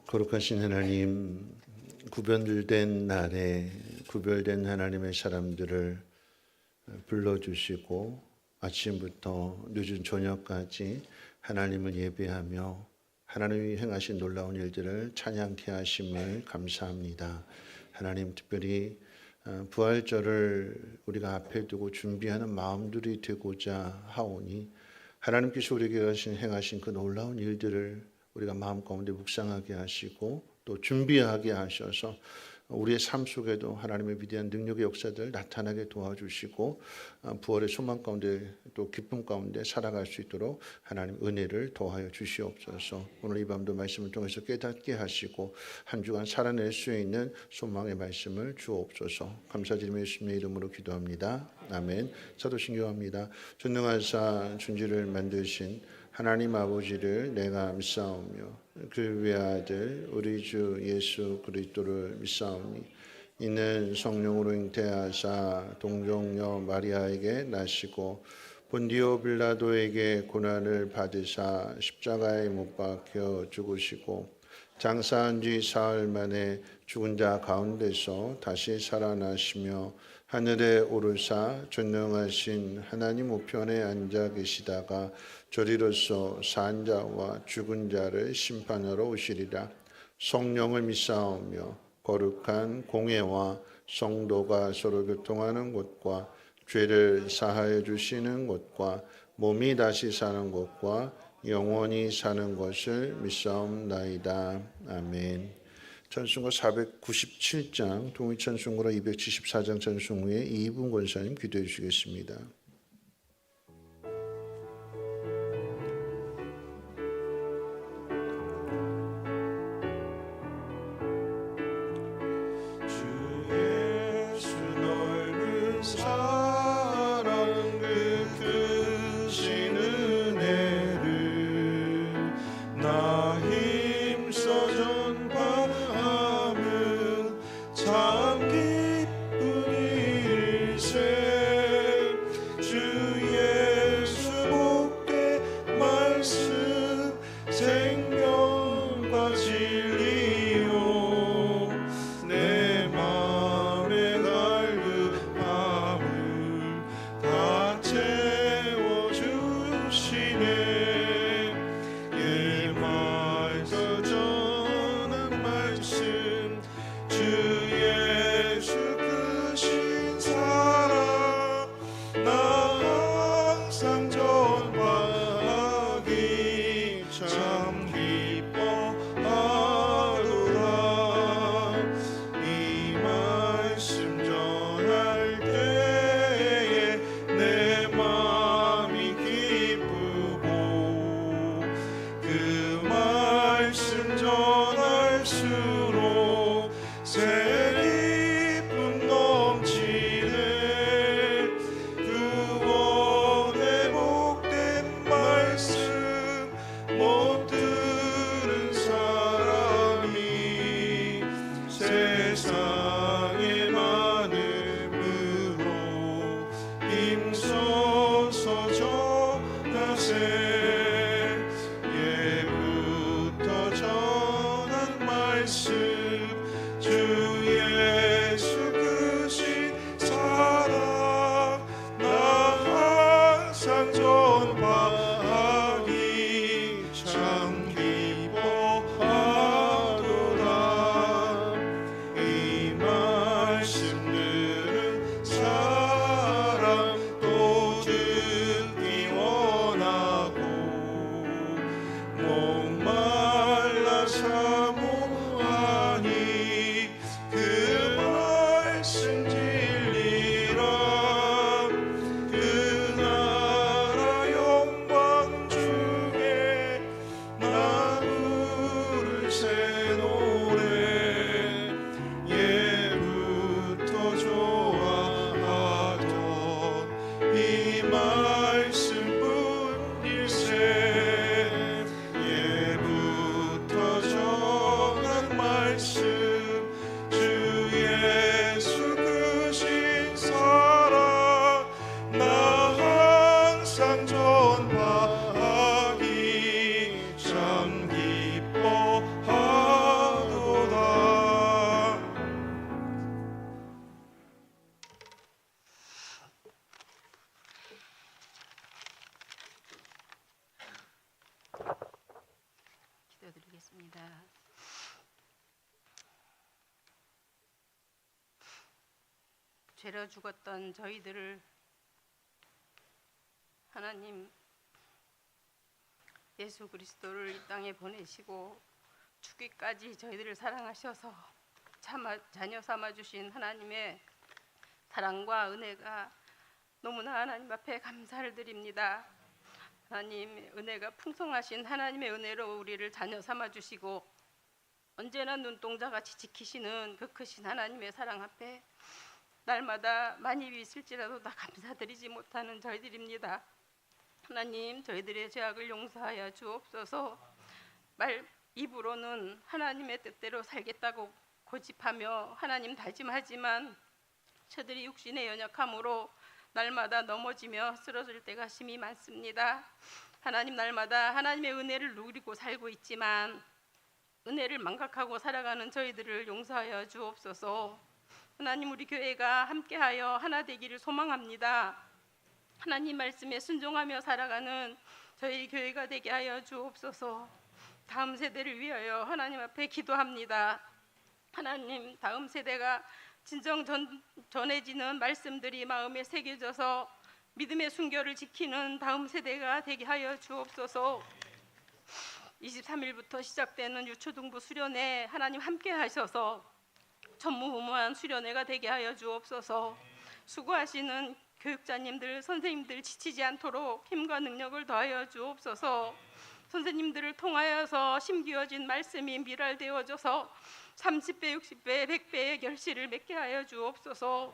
거룩하신 하나님, 구별된 날에 구별된 하나님의 사람들을 불러주시고 아침부터 늦은 저녁까지 하나님을 예배하며 하나님이 행하신 놀라운 일들을 찬양케 하심을 감사합니다. 하나님, 특별히 부활절을 우리가 앞에 두고 준비하는 마음들이 되고자 하오니 하나님께서 우리에게 행하신 그 놀라운 일들을 우리가 마음 가운데 묵상하게 하시고 또 준비하게 하셔서 우리의 삶 속에도 하나님의 위대한 능력의 역사들 나타나게 도와주시고 부활의 소망 가운데 또 기쁨 가운데 살아갈 수 있도록 하나님 은혜를 더하여 주시옵소서. 오늘 이 밤도 말씀을 통해서 깨닫게 하시고 한 주간 살아낼 수 있는 소망의 말씀을 주옵소서. 감사드리며 예수님의 이름으로 기도합니다. 아멘. 사도신경합니다. 전능하사 천지를 만드신 하나님 아버지를 내가 믿사오며 그 외아들 우리 주 예수 그리스도를 믿사오니 이는 성령으로 잉태하사 동정녀 마리아에게 나시고 본디오 빌라도에게 고난을 받으사 십자가에 못 박혀 죽으시고 장사한 지 사흘 만에 죽은 자 가운데서 다시 살아나시며 하늘에 오르사 전능하신 하나님 우편에 앉아 계시다가 저리로서 산 자와 죽은 자를 심판하러 오시리라. 성령을 믿사오며 거룩한 공회와 성도가 서로 교통하는 곳과 죄를 사하여 주시는 곳과 몸이 다시 사는 곳과 영원히 사는 것을 믿사옵나이다. 아멘. 찬송가 497장 동의찬송가로 274장 찬송 후에 이분 권사님 기도해 주시겠습니다. 참 기도하겠습니다. 죄로 죽었던 저희들을 하나님 예수 그리스도를 이 땅에 보내시고 죽기까지 저희들을 사랑하셔서 자녀 삼아 주신 하나님의 사랑과 은혜가 너무나 하나님 앞에 감사를 드립니다. 하나님 은혜가 풍성하신 하나님의 은혜로 우리를 자녀 삼아 주시고 언제나 눈동자같이 지키시는 그 크신 하나님의 사랑 앞에 날마다 많이 있을지라도 다 감사드리지 못하는 저희들입니다. 하나님 저희들의 죄악을 용서하여 주옵소서. 입으로는 하나님의 뜻대로 살겠다고 고집하며 하나님 다짐하지만 저들이 육신의 연약함으로 날마다 넘어지며 쓰러질 때가 심히 많습니다. 하나님 날마다 하나님의 은혜를 누리고 살고 있지만 은혜를 망각하고 살아가는 저희들을 용서하여 주옵소서. 하나님 우리 교회가 함께하여 하나 되기를 소망합니다. 하나님 말씀에 순종하며 살아가는 저희 교회가 되게 하여 주옵소서. 다음 세대를 위하여 하나님 앞에 기도합니다. 하나님 다음 세대가 진정 전해지는 말씀들이 마음에 새겨져서 믿음의 순결을 지키는 다음 세대가 되게 하여 주옵소서. 23일부터 시작되는 유초등부 수련회 하나님 함께 하셔서 전무후무한 수련회가 되게 하여 주옵소서. 수고하시는 교육자님들, 선생님들 지치지 않도록 힘과 능력을 더하여 주옵소서. 선생님들을 통하여서 심기어진 말씀이 미랄되어져서 30배, 60배, 100배의 결실을 맺게 하여 주옵소서.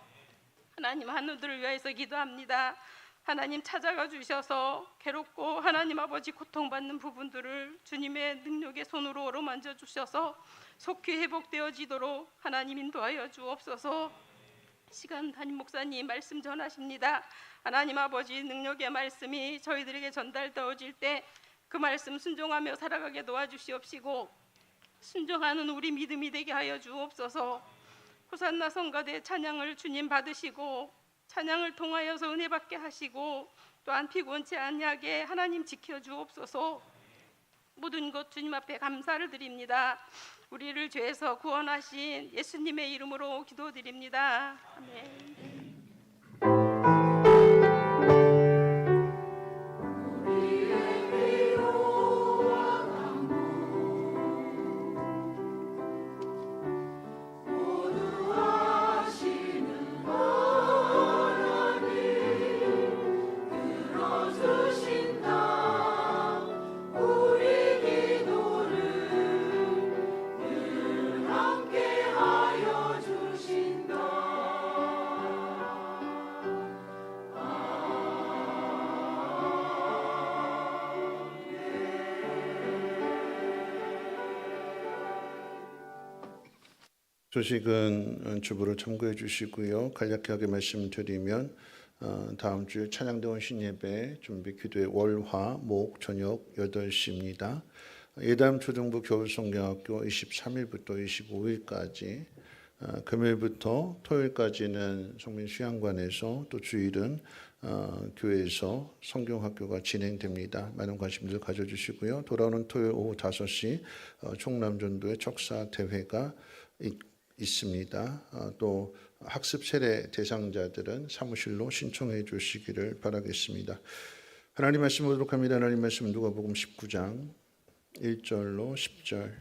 하나님 한우들을 위해서 기도합니다. 하나님 찾아가 주셔서 괴롭고 하나님 아버지 고통받는 부분들을 주님의 능력의 손으로 어루만져 주셔서 속히 회복되어지도록 하나님 인도하여 주옵소서. 시간 담임 목사님 말씀 전하십니다. 하나님 아버지 능력의 말씀이 저희들에게 전달되어질 때 그 말씀 순종하며 살아가게 도와주시옵시고 순종하는 우리 믿음이 되게 하여 주옵소서. 호산나 성가대 찬양을 주님 받으시고 찬양을 통하여서 은혜 받게 하시고 또한 피곤치 아니하게 하나님 지켜 주옵소서. 모든 것 주님 앞에 감사를 드립니다. 우리를 죄에서 구원하신 예수님의 이름으로 기도드립니다. 아멘. 소식은 주부를 참고해 주시고요. 간략하게 말씀드리면 다음 주 찬양대원 신예배 준비 기도회 월화 목 저녁 8시입니다. 예담 초등부 겨울성경학교 23일부터 25일까지 금요일부터 토요일까지는 성민 수양관에서 또 주일은 교회에서 성경학교가 진행됩니다. 많은 관심들 가져주시고요. 돌아오는 토요일 오후 5시 충남전도의 척사 대회가 있습니다. 또 학습 세례 대상자들은 사무실로 신청해 주시기를 바라겠습니다. 하나님 말씀 보도록 합니다. 하나님 말씀 누가복음 19장 1절로 10절.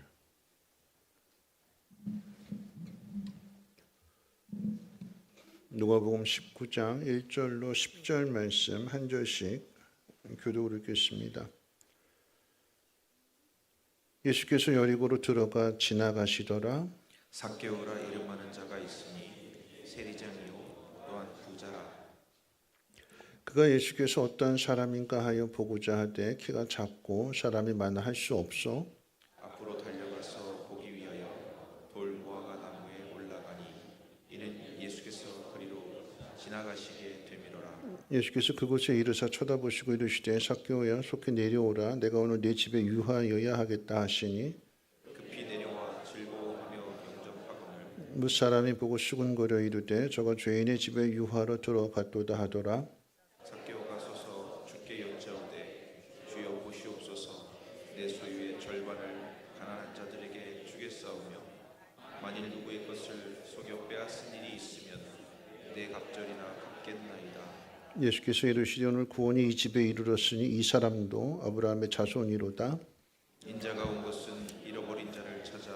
누가복음 19장 1절로 10절 말씀 한 절씩 교독으로 읽겠습니다. 예수께서 여리고로 들어가 지나가시더라. 삭개오라 이름 많은 자가 있으니 세리장이요 또한 부자라. 그가 예수께서 어떤 사람인가 하여 보고자 하되 키가 작고 사람이 많아 할 수 없어 앞으로 달려가서 보기 위하여 돌 무화과 나무에 올라가니 이는 예수께서 그리로 지나가시게 되미로라. 예수께서 그곳에 이르사 쳐다보시고 이르시되 삭개오야 속히 내려오라 내가 오늘 네 집에 유하여야 하겠다 하시니 급히 내려와 즐거워하며 영접하거늘 무사람이 보고 수군거려 이르되 저가 죄인의 집에 유하러 들어갔도다 하더라. 삭개오가 서서 주께 여짜오되 주여 보시옵소서 내 소유의 절반을 가난한 가난한 자들에게 주겠사오며 만일 누구의 것을 속여 빼앗은 일이 있으면 내 갑절이나 갚겠나이다. 예수께서 이르시되 오늘 구원이 이 집에 이르렀으니 이 사람도 아브라함의 자손이로다. 인자가 온 것은 잃어버린 자를 찾아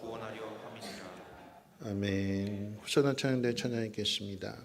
구원하려 함이니라. 아멘. 호사나 찬양대 찬양 읽겠습니다.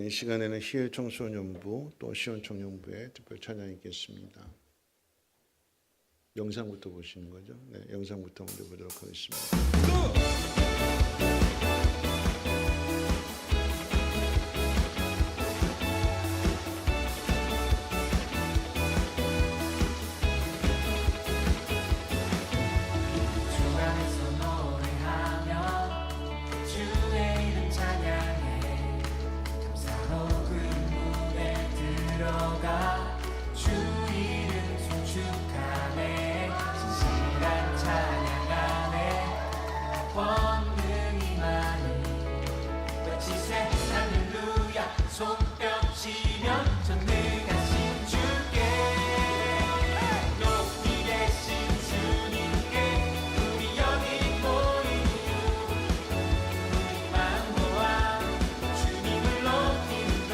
이 시간에는 희엘 청소년부 또 시온 청년부의 특별 찬양이 있겠습니다. 영상부터 보시는 거죠? 네, 영상부터 먼저 보도록 하겠습니다. 중앙에서 노래하며 주의 이름 찬양해 감사로 그 무대에 들어가 주 이름 송축하네 진실한 찬양 안에 권능이 많이 외치세 할렐루야 손뼉 치며 전능하신 주께 높이 계신 주님께 우리 여기 모인 이유 우리만 모아 주님을 높이는 것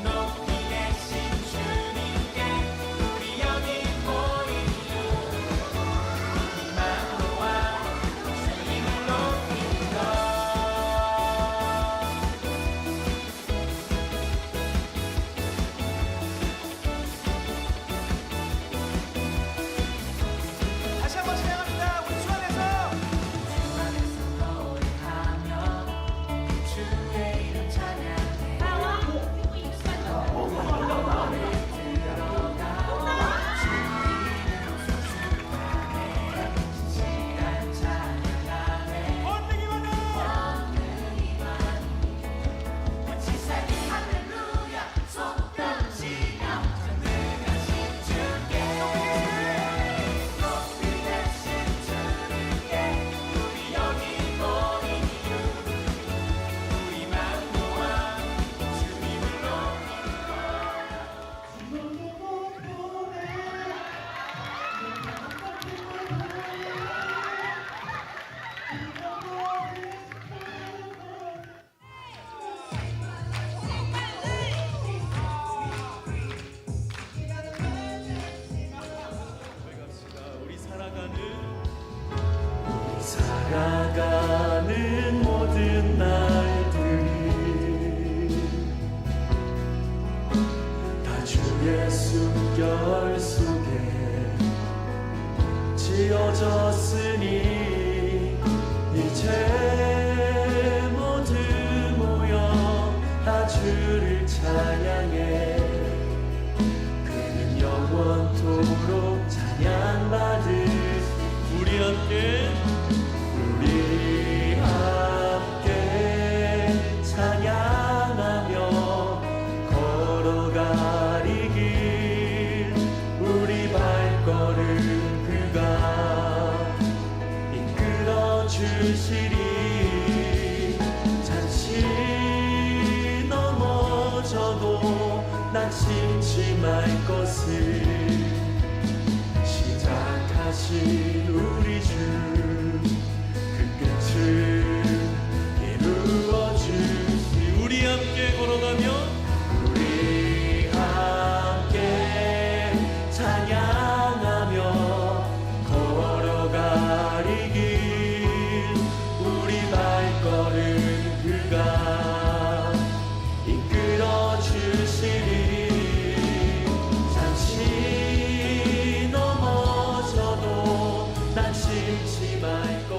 높이 계신 주님께 우리 여기 모인 이유 우리만 모아 주님을 높이는 것 다시 한번 찬양합니다. 우리 주 안에서 노래하며 주의 이름 찬양해 진실한 찬양 안에 권능이 많은 외치세 할렐루야 손뼉 치며 전능하신 주께 높이 계신 주님께 우리 여기 모인 이유 우리만 모아 주님을 높이는 우리 살아가는 모든 날들이 다 주의 숨결 속에 지어졌으니 이제 모두 모여 다 주를 찬양해 그는 영원토록 찬양받을 우리 함께 찬양하며 걸어가리 길 우리 발걸음 그가 이끌어 주시리 잠시 넘어져도 낙심치 말 것을 시작하신 우리 주 그 끝을 이루어 주시 우리 함께 걸어가며 우리 함께 찬양하며 걸어가리 길 우리 발걸음 그가 이끌어 주시리 잠시 넘어져도 낙심치 말고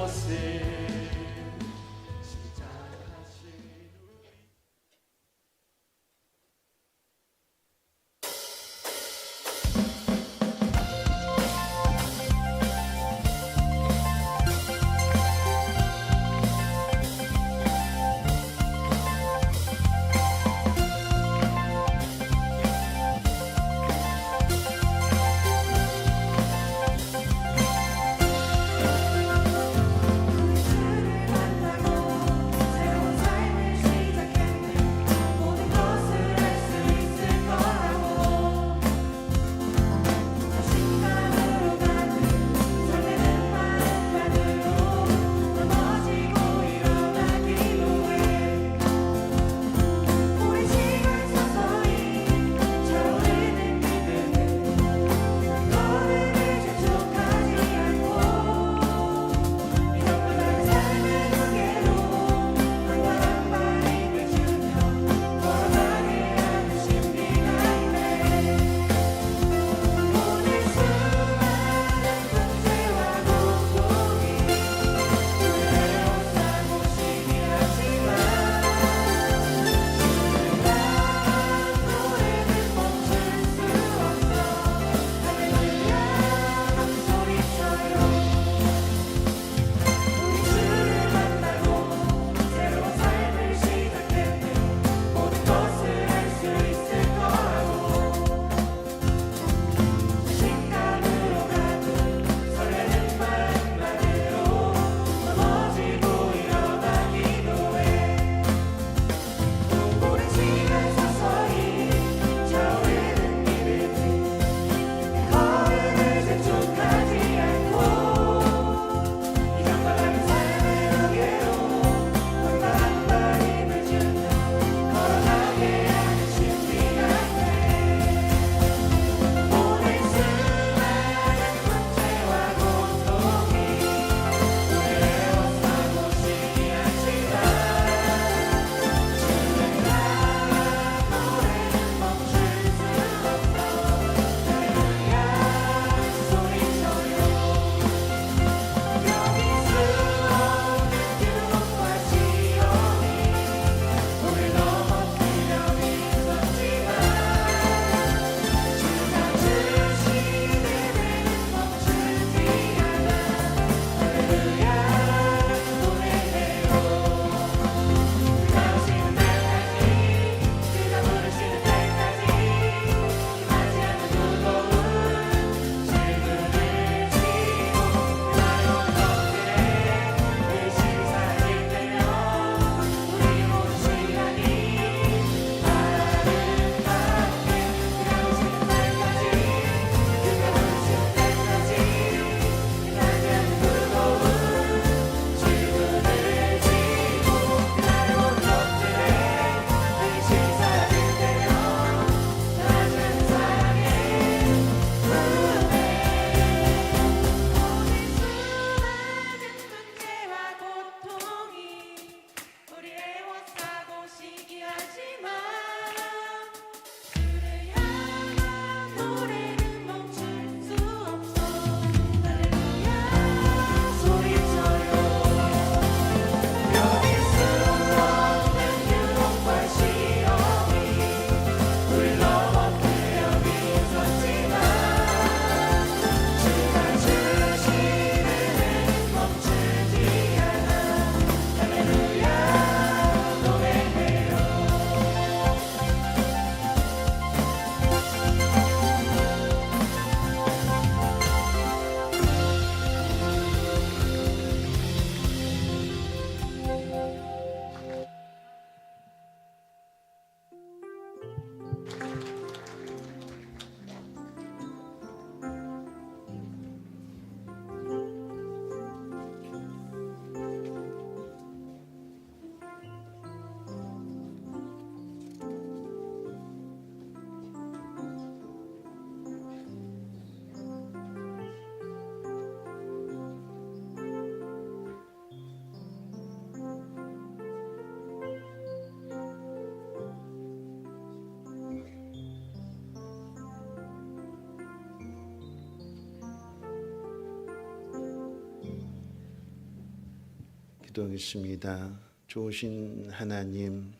기도하겠습니다. 좋으신 하나님,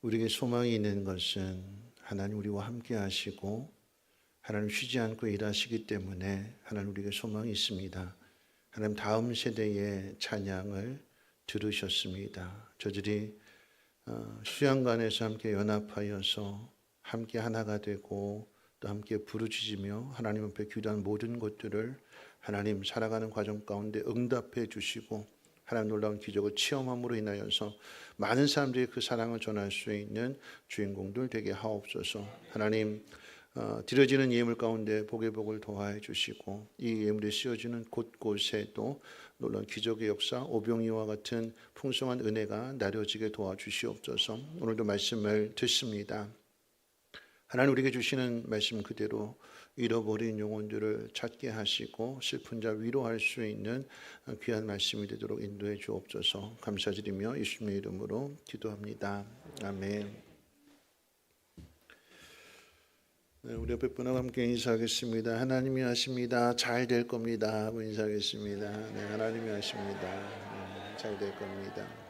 우리에게 소망이 있는 것은 하나님 우리와 함께 하시고 하나님 쉬지 않고 일하시기 때문에 하나님 우리에게 소망이 있습니다. 하나님 다음 세대의 찬양을 들으셨습니다. 저들이 수양관에서 함께 연합하여서 함께 하나가 되고 또 함께 부르짖으며 하나님 앞에 기도한 모든 것들을 하나님 살아가는 과정 가운데 응답해 주시고 하나님 놀라운 기적을 체험함으로 인하여서 많은 사람들이 그 사랑을 전할 수 있는 주인공들 되게 하옵소서. 하나님 드려지는 예물 가운데 복의 복을 더하여 주시고 이 예물이 씌워지는 곳곳에도 놀라운 기적의 역사, 오병이와 같은 풍성한 은혜가 나려지게 도와주시옵소서. 오늘도 말씀을 듣습니다. 하나님 우리에게 주시는 말씀 그대로 잃어버린 영혼들을 찾게 하시고 슬픈 자 위로할 수 있는 귀한 말씀이 되도록 인도해 주옵소서. 감사드리며 예수님의 이름으로 기도합니다. 아멘. 네, 우리 옆에 분하고 함께 인사하겠습니다. 하나님이 하십니다. 잘 될 겁니다. 하고 인사하겠습니다. 네, 하나님이 하십니다. 잘 될 겁니다.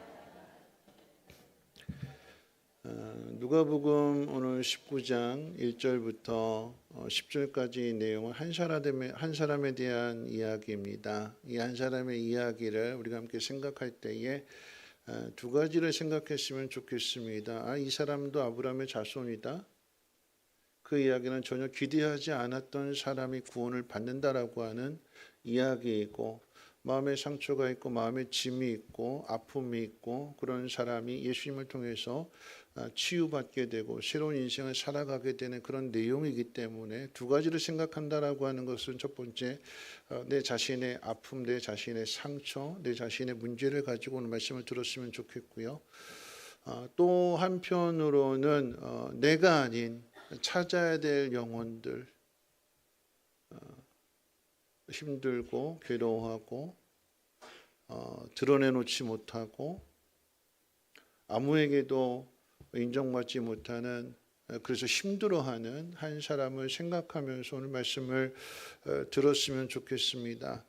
누가복음 오늘 19장 1절부터 10절까지 내용은 한 사람에 대한 이야기입니다. 이 한 사람의 이야기를 우리가 함께 생각할 때에 두 가지를 생각했으면 좋겠습니다. 이 사람도 아브라함의 자손이다. 그 이야기는 전혀 기대하지 않았던 사람이 구원을 받는다라고 하는 이야기이고 마음에 상처가 있고 마음에 짐이 있고 아픔이 있고 그런 사람이 예수님을 통해서 치유받게 되고 새로운 인생을 살아가게 되는 그런 내용이기 때문에 두 가지를 생각한다라고 하는 것은 첫 번째 내 자신의 아픔, 내 자신의 상처, 내 자신의 문제를 가지고 오늘 말씀을 들었으면 좋겠고요. 또 한편으로는 내가 아닌 찾아야 될 영혼들 힘들고 괴로워하고 드러내놓지 못하고 아무에게도 인정받지 못하는 그래서 힘들어하는 한 사람을 생각하면서 오늘 말씀을 들었으면 좋겠습니다.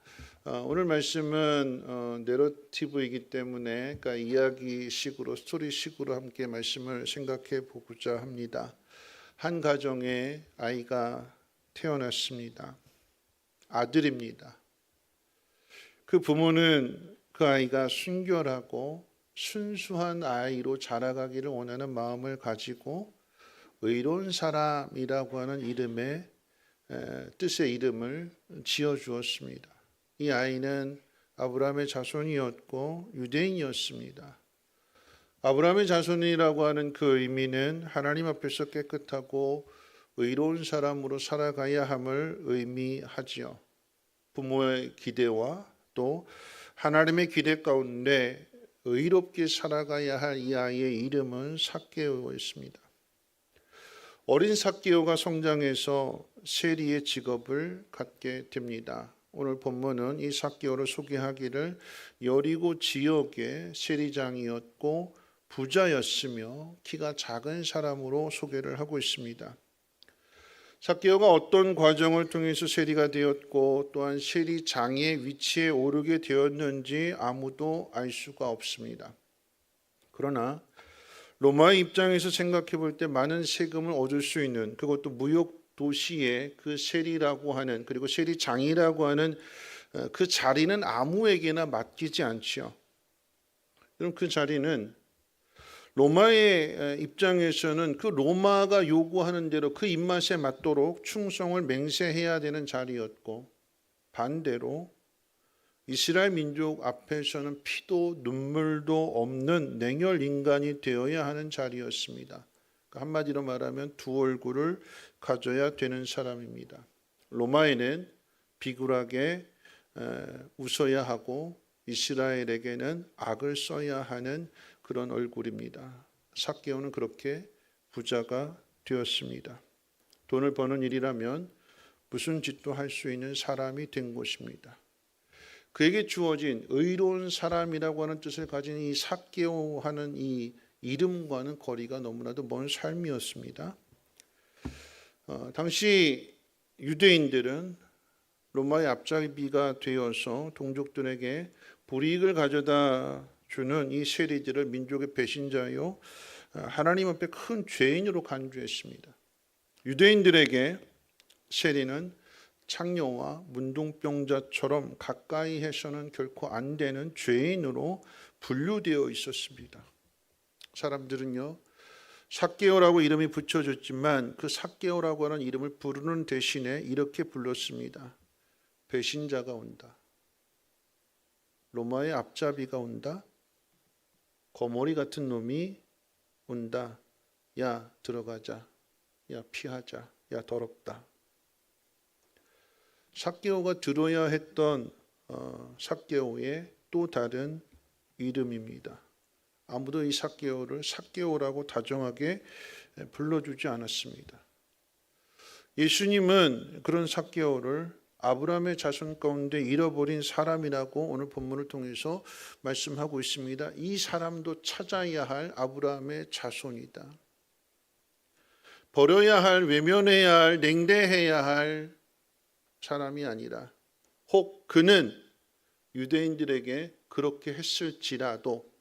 오늘 말씀은 내러티브이기 때문에 그러니까 이야기식으로 스토리식으로 함께 말씀을 생각해 보고자 합니다. 한 가정에 아이가 태어났습니다. 아들입니다. 그 부모는 그 아이가 순결하고 순수한 아이로 자라가기를 원하는 마음을 가지고 의로운 사람이라고 하는 이름의 뜻의 이름을 지어주었습니다. 이 아이는 아브라함의 자손이었고 유대인이었습니다. 아브라함의 자손이라고 하는 그 의미는 하나님 앞에서 깨끗하고 의로운 사람으로 살아가야 함을 의미하지요. 부모의 기대와 또 하나님의 기대 가운데 의롭게 살아가야 할 이 아이의 이름은 삭개오였습니다. 어린 삭개오가 성장해서 세리의 직업을 갖게 됩니다. 오늘 본문은 이 삭개오를 소개하기를 여리고 지역의 세리장이었고 부자였으며 키가 작은 사람으로 소개를 하고 있습니다. 삭개오가 어떤 과정을 통해서 세리가 되었고 또한 세리장의 위치에 오르게 되었는지 아무도 알 수가 없습니다. 그러나 로마의 입장에서 생각해 볼 때 많은 세금을 얻을 수 있는 그것도 무역 도시의 그 세리라고 하는 그리고 세리장이라고 하는 그 자리는 아무에게나 맡기지 않지요. 그럼 그 자리는 로마의 입장에서는 그 로마가 요구하는 대로 그 입맛에 맞도록 충성을 맹세해야 되는 자리였고 반대로 이스라엘 민족 앞에서는 피도 눈물도 없는 냉혈 인간이 되어야 하는 자리였습니다. 한마디로 말하면 두 얼굴을 가져야 되는 사람입니다. 로마에는 비굴하게 웃어야 하고 이스라엘에게는 악을 써야 하는 그런 얼굴입니다. 삭개오는 그렇게 부자가 되었습니다. 돈을 버는 일이라면 무슨 짓도 할 수 있는 사람이 된 것입니다. 그에게 주어진 의로운 사람이라고 하는 뜻을 가진 이 삭개오 하는 이 이름과는 거리가 너무나도 먼 삶이었습니다. 당시 유대인들은 로마의 앞잡이가 되어서 동족들에게 불이익을 가져다 주는 이 세리들을 민족의 배신자요 하나님 앞에 큰 죄인으로 간주했습니다. 유대인들에게 세리는 창녀와 문둥병자처럼 가까이 해서는 결코 안 되는 죄인으로 분류되어 있었습니다. 사람들은요, 삭개오라고 이름이 붙여졌지만 그 삭개오라고 하는 이름을 부르는 대신에 이렇게 불렀습니다. 배신자가 온다. 로마의 앞잡이가 온다. 거머리 같은 놈이 온다. 야, 들어가자. 야, 피하자. 야, 더럽다. 삭개오가 들어야 했던 삭개오의 또 다른 이름입니다. 아무도 이 삭개오를 삭개오라고 다정하게 불러주지 않았습니다. 예수님은 그런 삭개오를 아브라함의 자손 가운데 잃어버린 사람이라고 오늘 본문을 통해서 말씀하고 있습니다. 이 사람도 찾아야 할 아브라함의 자손이다. 버려야 할, 외면해야 할, 냉대해야 할 사람이 아니라 혹 그는 유대인들에게 그렇게 했을지라도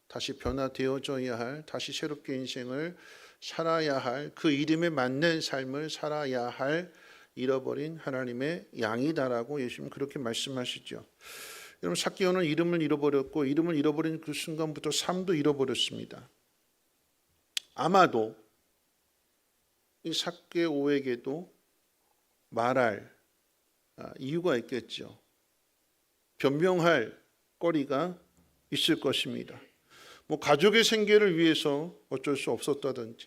다시 변화되어져야 할, 다시 새롭게 인생을 살아야 할, 그 이름에 맞는 삶을 살아야 할 잃어버린 하나님의 양이다라고 예수님 그렇게 말씀하시죠. 여러분, 삭개오는 이름을 잃어버렸고 이름을 잃어버린 그 순간부터 삶도 잃어버렸습니다. 아마도 이 삭개오에게도 말할 이유가 있겠죠. 변명할 거리가 있을 것입니다. 뭐 가족의 생계를 위해서 어쩔 수 없었다든지,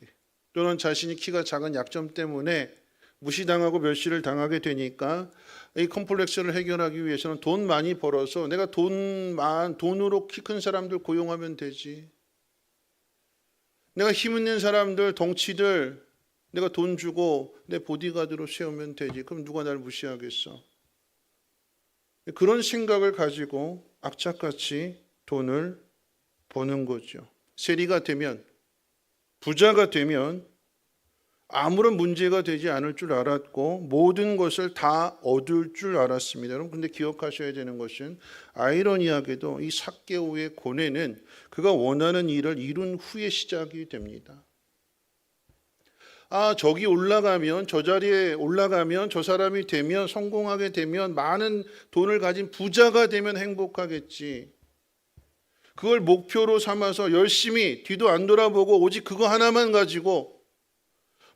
또는 자신이 키가 작은 약점 때문에 무시당하고 멸시를 당하게 되니까 이 컴플렉스를 해결하기 위해서는 돈 많이 벌어서 내가 돈으로 키 큰 사람들 고용하면 되지. 내가 힘 있는 사람들, 덩치들 내가 돈 주고 내 보디가드로 세우면 되지. 그럼 누가 날 무시하겠어? 그런 생각을 가지고 악착같이 돈을 버는 거죠. 세리가 되면, 부자가 되면 아무런 문제가 되지 않을 줄 알았고 모든 것을 다 얻을 줄 알았습니다. 여러분, 근데 기억하셔야 되는 것은 아이러니하게도 이 삭개오의 고뇌는 그가 원하는 일을 이룬 후에 시작이 됩니다. 저기 올라가면, 저 자리에 올라가면, 저 사람이 되면, 성공하게 되면, 많은 돈을 가진 부자가 되면 행복하겠지. 그걸 목표로 삼아서 열심히 뒤도 안 돌아보고 오직 그거 하나만 가지고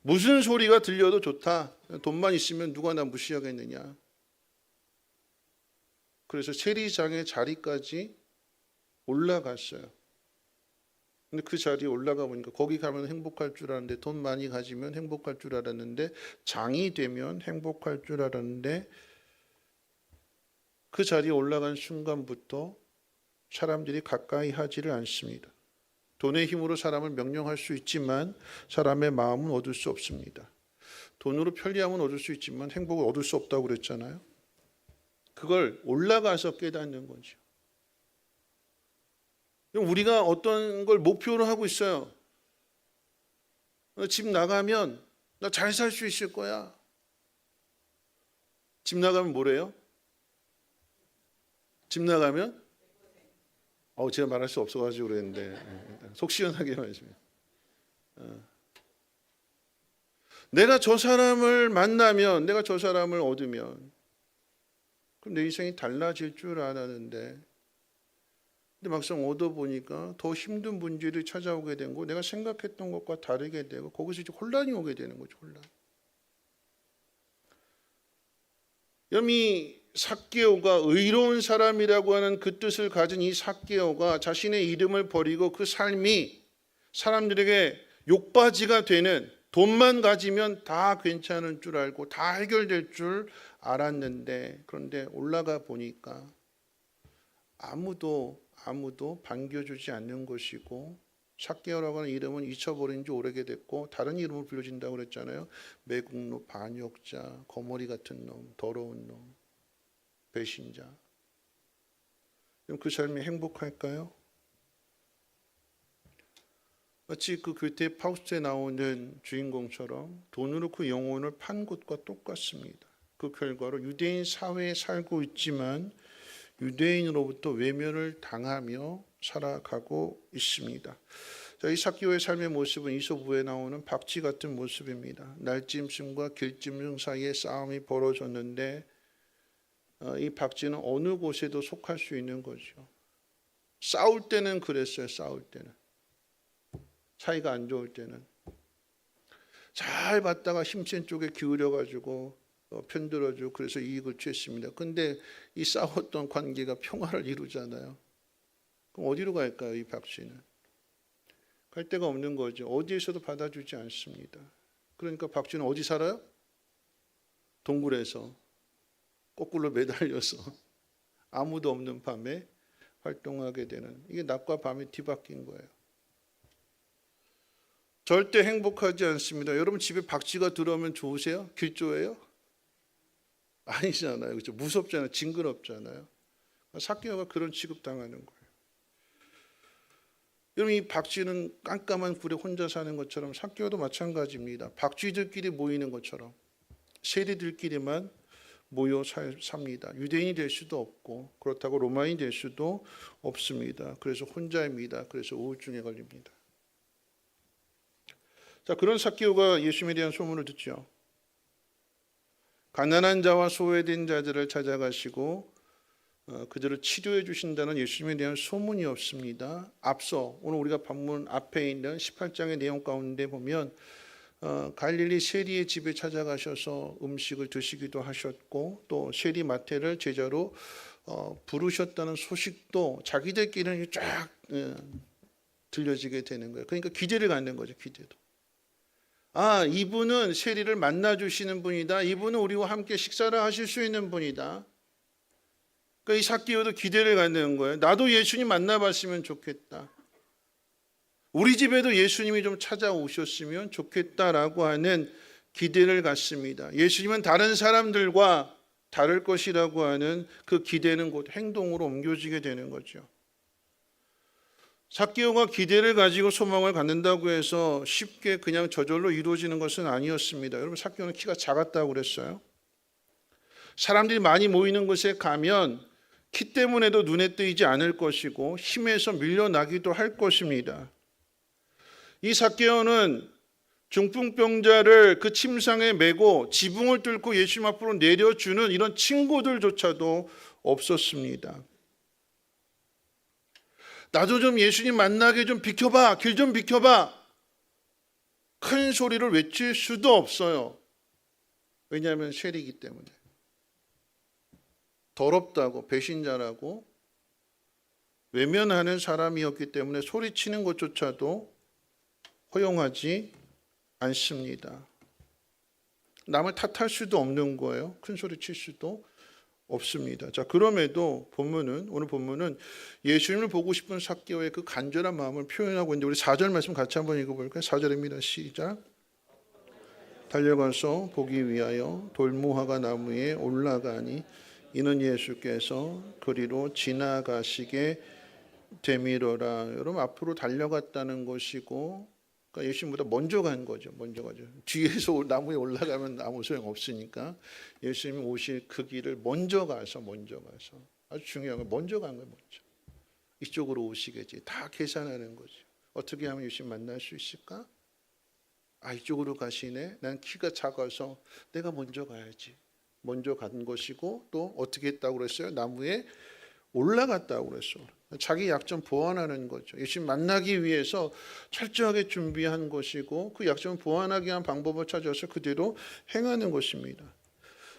무슨 소리가 들려도 좋다. 돈만 있으면 누가 나 무시하겠느냐. 그래서 세리장의 자리까지 올라갔어요. 근데 그 자리에 올라가 보니까 거기 가면 행복할 줄 알았는데, 돈 많이 가지면 행복할 줄 알았는데, 장이 되면 행복할 줄 알았는데, 그 자리에 올라간 순간부터 사람들이 가까이 하지를 않습니다. 돈의 힘으로 사람을 명령할 수 있지만 사람의 마음은 얻을 수 없습니다. 돈으로 편리함은 얻을 수 있지만 행복을 얻을 수 없다고 그랬잖아요. 그걸 올라가서 깨닫는 거죠. 우리가 어떤 걸 목표로 하고 있어요. 집 나가면 나 잘 살 수 있을 거야. 집 나가면 뭐래요? 집 나가면 제가 말할 수 없어가지고 그랬는데 속 시원하게 말씀해요. 내가 저 사람을 만나면, 내가 저 사람을 얻으면 그럼 내 인생이 달라질 줄 알았는데, 근데 막상 얻어보니까 더 힘든 문제를 찾아오게 된 거, 내가 생각했던 것과 다르게 되고 거기서 이제 혼란이 오게 되는 거죠. 혼란. 여미 삭개오가 의로운 사람이라고 하는 그 뜻을 가진 이 삭개오가 자신의 이름을 버리고 그 삶이 사람들에게 욕바지가 되는, 돈만 가지면 다 괜찮은 줄 알고 다 해결될 줄 알았는데, 그런데 올라가 보니까 아무도 반겨주지 않는 것이고, 삭개오라고 하는 이름은 잊혀버린 지 오래됐고 다른 이름으로 불려진다고 그랬잖아요. 매국노, 반역자, 거머리 같은 놈, 더러운 놈, 배신자. 그럼 그 삶이 행복할까요? 마치 그 괴테 파우스트에 나오는 주인공처럼 돈으로 그 영혼을 판 것과 똑같습니다. 그 결과로 유대인 사회에 살고 있지만 유대인으로부터 외면을 당하며 살아가고 있습니다. 자, 이 삭개오의 삶의 모습은 이소부에 나오는 박쥐 같은 모습입니다. 날짐승과 길짐승 사이에 싸움이 벌어졌는데 이 박쥐는 어느 곳에도 속할 수 있는 거죠. 싸울 때는 그랬어요. 싸울 때는. 사이가 안 좋을 때는. 잘 봤다가 힘센 쪽에 기울여가지고 편들어주고 그래서 이익을 취했습니다. 근데 이 싸웠던 관계가 평화를 이루잖아요. 그럼 어디로 갈까요? 이 박쥐는. 갈 데가 없는 거죠. 어디에서도 받아주지 않습니다. 그러니까 박쥐는 어디 살아요? 동굴에서 거꾸로 매달려서 아무도 없는 밤에 활동하게 되는, 이게 낮과 밤이 뒤바뀐 거예요. 절대 행복하지 않습니다. 여러분 집에 박쥐가 들어오면 좋으세요? 길조예요? 아니잖아요. 그렇죠? 무섭잖아요. 징그럽잖아요. 삭개오가 그런 취급당하는 거예요. 여러분 이 박쥐는 깜깜한 굴에 혼자 사는 것처럼 삭개오도 마찬가지입니다. 박쥐들끼리 모이는 것처럼 세리들끼리만 모여 삽니다. 유대인이 될 수도 없고 그렇다고 로마인이 될 수도 없습니다. 그래서 혼자입니다. 그래서 우울증에 걸립니다. 자, 그런 삭개오가 예수님에 대한 소문을 듣죠. 가난한 자와 소외된 자들을 찾아가시고 그들을 치료해 주신다는 예수님에 대한 소문이 없습니다. 앞서 오늘 우리가 본문 앞에 있는 18장의 내용 가운데 보면 갈릴리 세리의 집에 찾아가셔서 음식을 드시기도 하셨고 또 세리 마태를 제자로 부르셨다는 소식도 자기들끼리는 쫙 들려지게 되는 거예요. 그러니까 기대를 갖는 거죠. 기대도. 아, 이분은 세리를 만나주시는 분이다. 이분은 우리와 함께 식사를 하실 수 있는 분이다. 그러니까 이 삭개오도 기대를 갖는 거예요. 나도 예수님 만나봤으면 좋겠다. 우리 집에도 예수님이 좀 찾아오셨으면 좋겠다라고 하는 기대를 갖습니다. 예수님은 다른 사람들과 다를 것이라고 하는 그 기대는 곧 행동으로 옮겨지게 되는 거죠. 삭개오가 기대를 가지고 소망을 갖는다고 해서 쉽게 그냥 저절로 이루어지는 것은 아니었습니다. 여러분 삭개오는 키가 작았다고 그랬어요. 사람들이 많이 모이는 곳에 가면 키 때문에도 눈에 띄지 않을 것이고 힘에서 밀려나기도 할 것입니다. 이 삭개오는 중풍병자를 그 침상에 메고 지붕을 뚫고 예수님 앞으로 내려주는 이런 친구들조차도 없었습니다. 나도 좀 예수님 만나게 좀 비켜봐. 길 좀 비켜봐. 큰 소리를 외칠 수도 없어요. 왜냐하면 세리이기 때문에. 더럽다고 배신자라고 외면하는 사람이었기 때문에 소리치는 것조차도 허용하지 않습니다. 남을 탓할 수도 없는 거예요. 큰 소리 칠 수도 없습니다. 자, 그럼에도 오늘 본문은 예수님을 보고 싶은 삭개오의 그 간절한 마음을 표현하고 있는데 우리 4절 말씀 같이 한번 읽어볼까요? 4절입니다. 시작. 달려가서 보기 위하여 돌무화과 나무에 올라가니 이는 예수께서 그리로 지나가시게 되미러라. 여러분 앞으로 달려갔다는 것이고 그러니까 예수님보다 먼저 간 거죠. 먼저 가죠. 뒤에서 나무에 올라가면 아무 소용 없으니까 예수님이 오실 그 길을 먼저 가서 아주 중요한 건 먼저 간 거예요. 먼저 이쪽으로 오시겠지. 다 계산하는 거죠. 어떻게 하면 예수님 만날 수 있을까? 아, 이쪽으로 가시네. 난 키가 작아서 내가 먼저 가야지. 먼저 간 것이고 또 어떻게 했다고 그랬어요? 나무에 올라갔다고 그랬어요. 자기 약점 보완하는 거죠. 예수님 만나기 위해서 철저하게 준비한 것이고 그 약점을 보완하기 위한 방법을 찾아서 그대로 행하는 것입니다.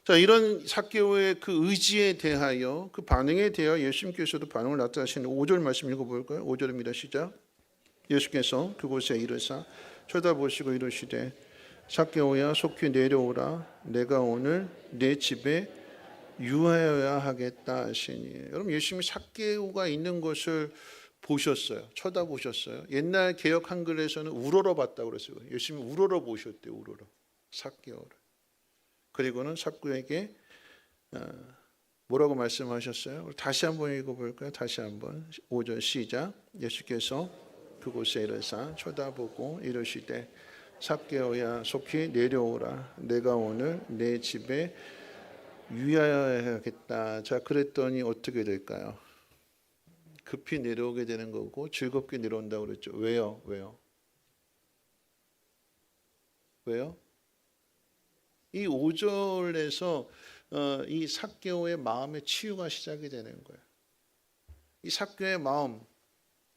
자, 이런 삭개오의 그 의지에 대하여 그 반응에 대하여 예수님께서도 반응을 나타내시는 5절 말씀 읽어볼까요? 5절입니다. 시작. 예수께서 그곳에 이르사 쳐다보시고 이르시되 삭개오야 속히 내려오라. 내가 오늘 내 집에 유하여야 하겠다 하시니. 여러분 예수님이 삭개오가 있는 것을 보셨어요. 쳐다보셨어요. 옛날 개역 한글에서는 우러러 봤다고 그랬어요. 예수님이 우러러 보셨대요. 우러러 삭개오를. 그리고는 삭개오에게 뭐라고 말씀하셨어요? 다시 한번 읽어볼까요? 다시 한번 5절 시작. 예수께서 그곳에 이르사 쳐다보고 이르시되 삭개오야 속히 내려오라. 내가 오늘 내 집에 유의해야겠다. 자, 그랬더니 어떻게 될까요? 급히 내려오게 되는 거고 즐겁게 내려온다고 그랬죠. 왜요? 왜요? 이 5절에서 이 삭개오의 마음의 치유가 시작이 되는 거예요. 이 삭개오의 마음,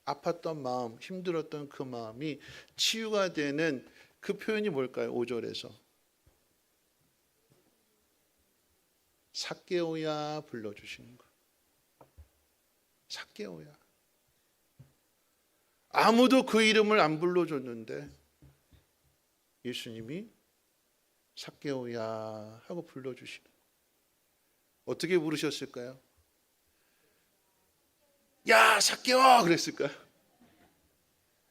아팠던 마음, 힘들었던 그 마음이 치유가 되는 그 표현이 뭘까요? 5절에서 삭개오야 불러주시는 거. 삭개오야. 아무도 그 이름을 안 불러줬는데 예수님이 삭개오야 하고 불러주시는. 어떻게 부르셨을까요? 야 삭개오 그랬을까요?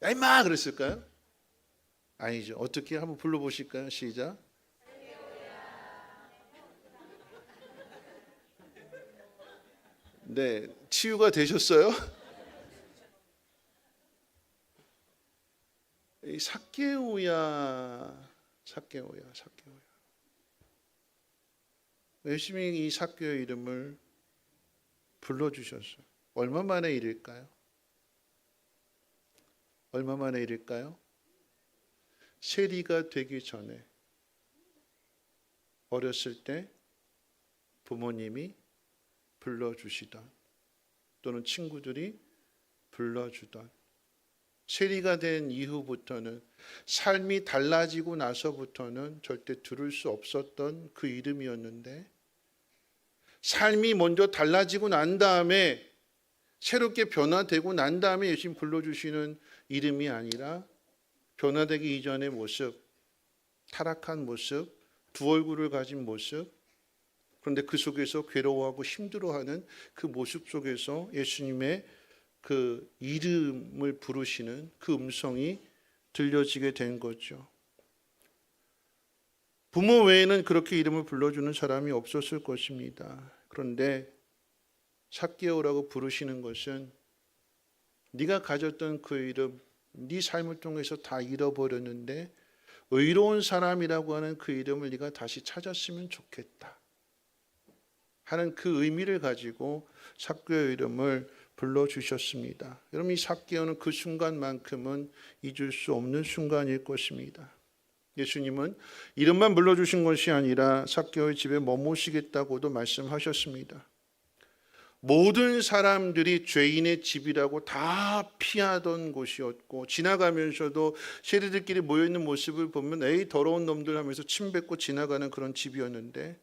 야 임마 그랬을까요? 아니죠. 어떻게 한번 불러보실까요? 시작. 네, 치유가 되셨어요? 이 삭개오야. 열심히 이 삭개오의 이름을 불러주셨어요. 얼마 만의 일일까요? 세리가 되기 전에 어렸을 때 부모님이 불러주시던 또는 친구들이 불러주던 세리가 된 이후부터는 삶이 달라지고 나서부터는 절대 들을 수 없었던 그 이름이었는데 삶이 먼저 달라지고 난 다음에 새롭게 변화되고 난 다음에 예수님 불러주시는 이름이 아니라 변화되기 이전의 모습, 타락한 모습, 두 얼굴을 가진 모습, 그런데 그 속에서 괴로워하고 힘들어하는 그 모습 속에서 예수님의 그 이름을 부르시는 그 음성이 들려지게 된 거죠. 부모 외에는 그렇게 이름을 불러주는 사람이 없었을 것입니다. 그런데 삭개오라고 부르시는 것은 네가 가졌던 그 이름, 네 삶을 통해서 다 잃어버렸는데 의로운 사람이라고 하는 그 이름을 네가 다시 찾았으면 좋겠다 하는 그 의미를 가지고 삭개오의 이름을 불러주셨습니다. 여러분 이 삭개오는 그 순간만큼은 잊을 수 없는 순간일 것입니다. 예수님은 이름만 불러주신 것이 아니라 삭개오의 집에 머무시겠다고도 말씀하셨습니다. 모든 사람들이 죄인의 집이라고 다 피하던 곳이었고 지나가면서도 세리들끼리 모여있는 모습을 보면 에이 더러운 놈들 하면서 침 뱉고 지나가는 그런 집이었는데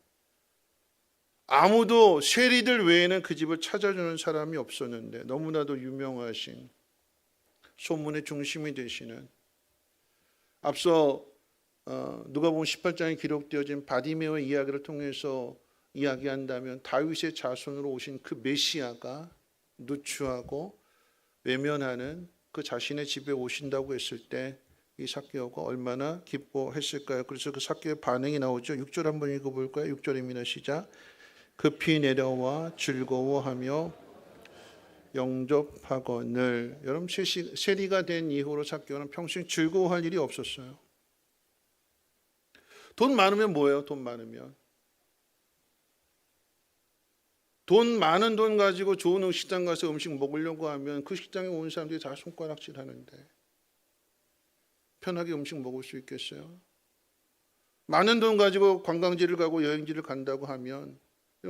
아무도 세리들 외에는 그 집을 찾아주는 사람이 없었는데 너무나도 유명하신 소문의 중심이 되시는 앞서 누가복음 18장에 기록되어진 바디메오의 이야기를 통해서 이야기한다면 다윗의 자손으로 오신 그 메시아가 누추하고 외면하는 그 자신의 집에 오신다고 했을 때 이 삭개오가 얼마나 기뻐했을까요? 그래서 그 삭개오의 반응이 나오죠. 6절 한번 읽어볼까요? 6절입니다. 시작. 급히 내려와 즐거워하며 영접하거늘. 여러분 세리가 된 이후로 삭개오는 평생 즐거워할 일이 없었어요. 돈 많으면 뭐예요? 돈 많은 돈 가지고 좋은 식당 가서 음식 먹으려고 하면 그 식당에 온 사람들이 다 손가락질 하는데 편하게 음식 먹을 수 있겠어요? 많은 돈 가지고 관광지를 가고 여행지를 간다고 하면